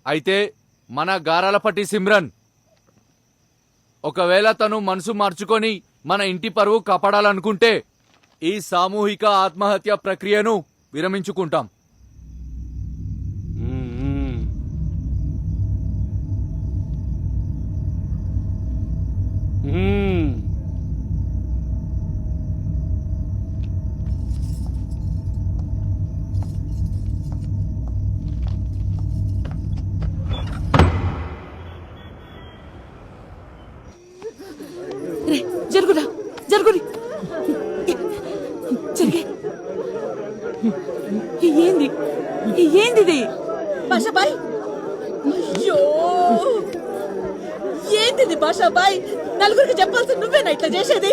అయితే మన గారాలపట్టి సిమ్రన్ ఒకవేళ తను మనసు మార్చుకొని మన ఇంటి పరువు కాపాడాలనుకుంటే ఈ సామూహిక ఆత్మహత్య ప్రక్రియను విరమించుకుంటాం. జరుగురా జరుగురి జరిగే ఏంది ఏంది భాషాబాయ్? అయ్యో ఏంటిది భాషాబాయ్? నలుగురికి చెప్పాల్సి నువ్వేనా ఇట్లా చేసేది?